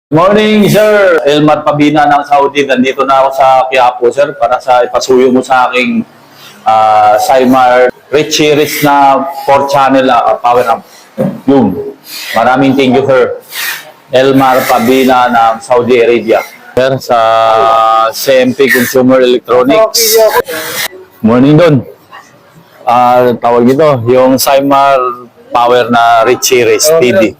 Morning, Sir Elmar Pabina ng Saudi. Nandito na ako sa Quiapo, Sir, para sa ipasuyo mo sa aking Cymar Rich Series na 4-channel power amp. Yun. Maraming thank you, Sir Elmar Pabina ng Saudi Arabia. Sir, sa CMP Consumer Electronics. Morning doon. Tawag ito, yung Cymar Power na Rich Series TV.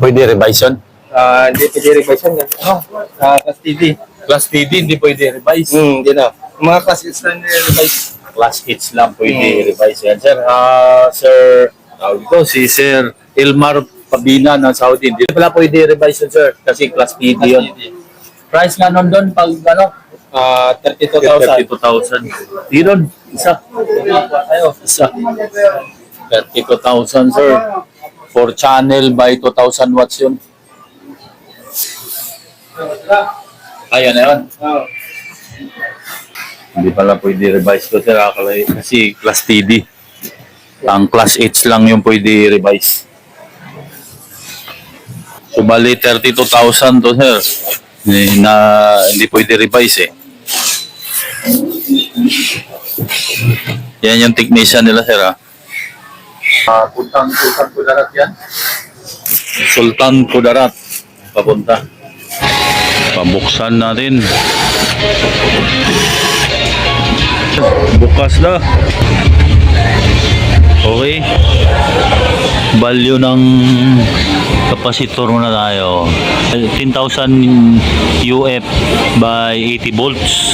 Pwede revision? Hindi pwede revise yan. Class TV. Class TV, hindi pwede revise. Hindi na. Mga class hits na nire-revise. Class hits lang pwede revise yan. Sir, Sir, ito si Sir Elmar Pabina ng Saudi. Hindi pala pwede revise yun, Sir, kasi class TV yun. Price nga nun doon, pag ano? 32,000. 32,000. Di doon, isa. Isa. 32,000, Sir. 4 channel by 2,000 watts yun. Ayan na yun. Hindi pala pwede revise ko, Sir. Kasi class TV. Ang class H lang yung pwede revise. So, bali 32,000 to, Sir. Na hindi pwede revise eh. Yan yung technician nila, Sir. Sultan Kudarat yan. Sultan Kudarat. Papunta. Pabuksan natin. Bukas na. Okay. Value ng kapasitor muna tayo. 10,000 UF by 80 volts.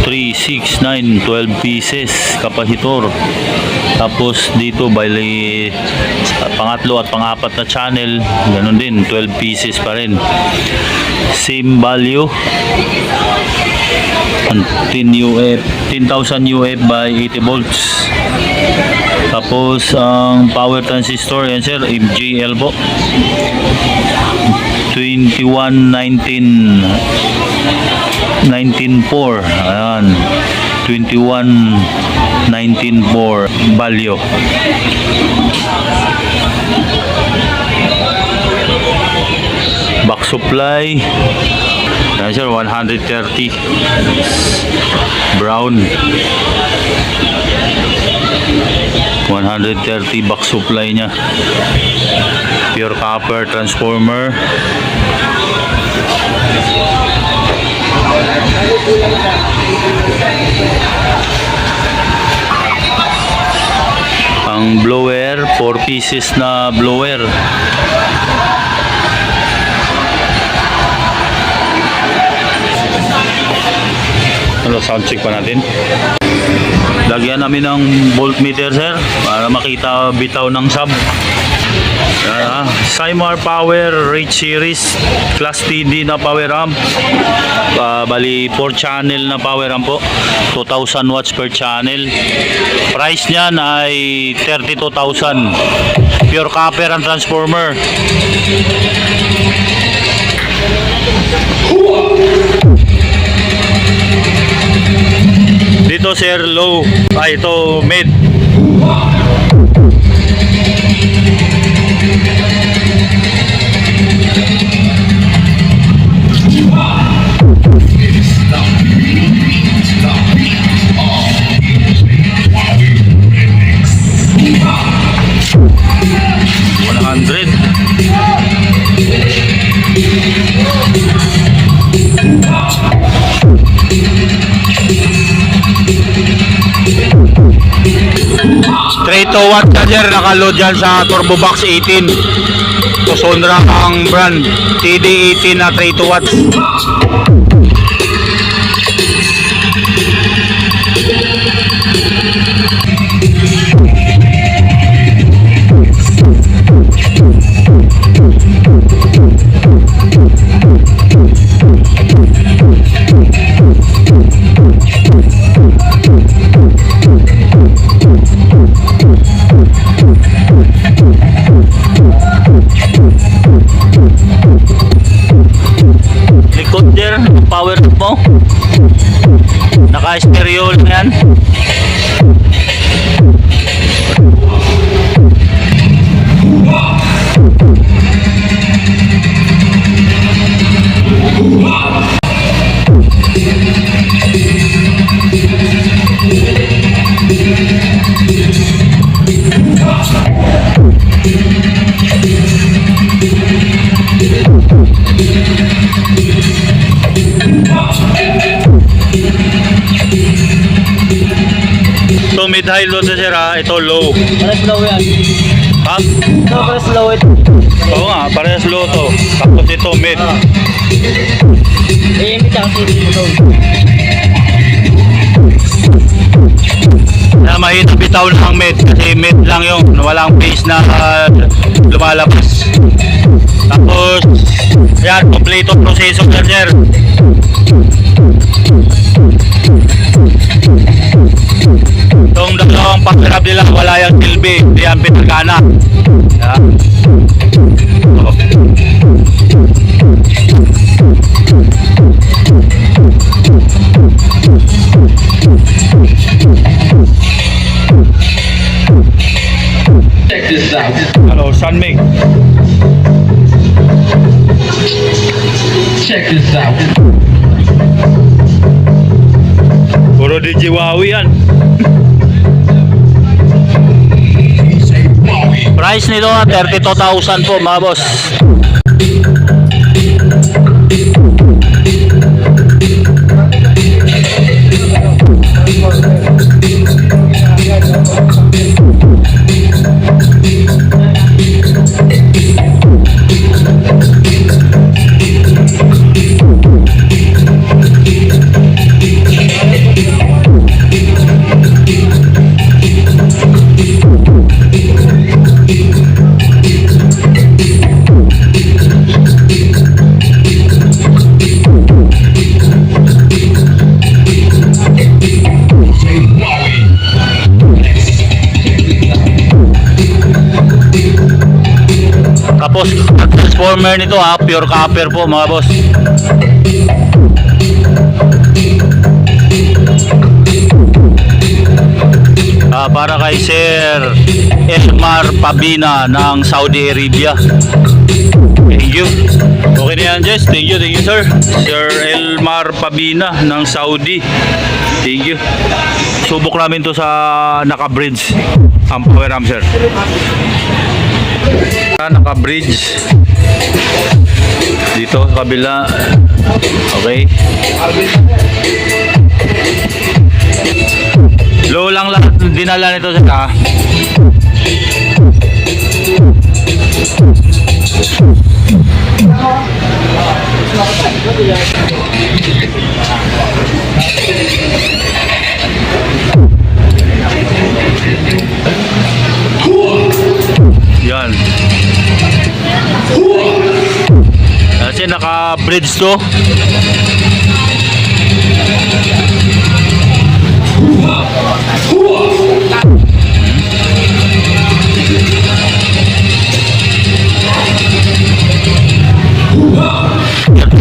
3, 6, 9, 12 pieces kapasitor. Tapos dito bali pangatlo at pangapat na channel, ganun din, 12 pieces pa rin. Same value. 10,000 UF by 80 volts. Tapos ang power transistor yan, Sir, MJL po. 2119.4. Ayan. 2119.4 value. Back supply. Ayan, Sir, 130. Brown. 130 back supply niya. Pure copper transformer. Ang blower, 4 pieces na blower. Ano, sound check pa natin. Lagyan namin ng voltmeter, Sir, para makita bitaw ng sub. Cymar Power Rich Series Class TD na power amp. Bali 4 channel na power amp po. 2,000 watts per channel. Price niyan ay 32,000. Pure copper ang transformer. Dito, Sir, low. Ito mid. Straight to watt charger, nakaload dyan sa Turbo Box 18. So Sonra ang brand, TD18 na 3 to watts. Likod there, power mo. Naka-stereo na yan. mid-high low to sir ha. Ito low. Parehas low yan. Ha? Ito, parehas low ito. Oo nga, parehas low to. Tapos ito mid. AM tsaka CD low. Na mahirap bitaw ng mid kasi mid lang yung walang base na lumalabas. Tapos yan, kompleto proseso yan sir. Itong dalawang pag-grab nila wala yung silbi, hindi yan pinagana. Yan. Oh. Check this out. Hello, Sunmig. Check this out. Puro Digiwawi yan. Price nito 32,000 po mga boss. Tapos transformer nito ha, pure copper po mga boss. Para kay Sir Elmar Pabina ng Saudi Arabia. Thank you. Okay na yan Jess. Thank you sir. Sir Elmar Pabina ng Saudi. Thank you. Subok namin to sa naka-bridge ang power arm sir. Naka-bridge dito sa kabila. Okay. Low lang lahat dinala nito sa yan. Kasi naka-bridge to.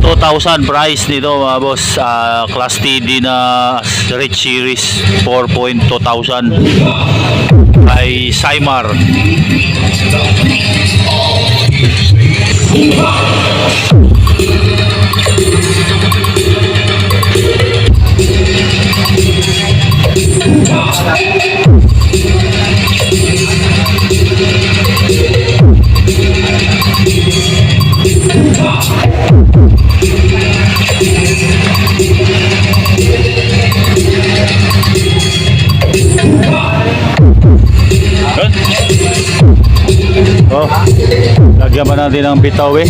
$2,000 price nito mga boss. Class TD na Rich Series 4.2,000 by Saimar. Oh, lagyan pa natin ng bitaw eh.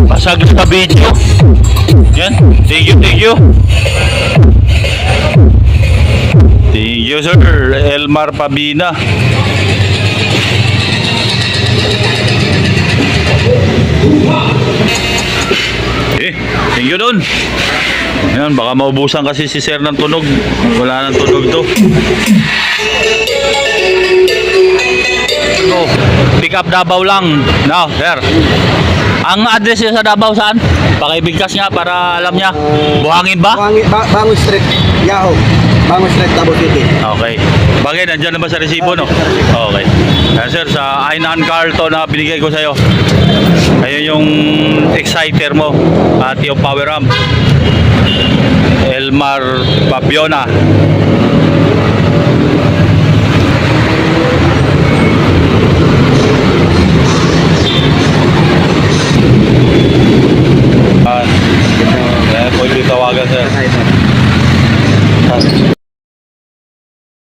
Basag sa video. Yan. Thank you. Thank you sir Elmar Pabina. Thank you dun. Yan, baka maubusan kasi si sir ng tunog. Wala nang tunog to. Oh, pick up Davao lang. Now, sir. Ang address niya sa Davao saan? Pakibigkas nga para alam niya. Buhangin ba? Bangon Street, Yahoo. Bango Street, Davao City. Okay. Bagay, nandyan na ba sa resibo, no? Okay. Yan, sir, sa Ainan Carlton na binigay ko sa'yo. Ayun yung exciter mo at yung power amp. Elmar Babiona.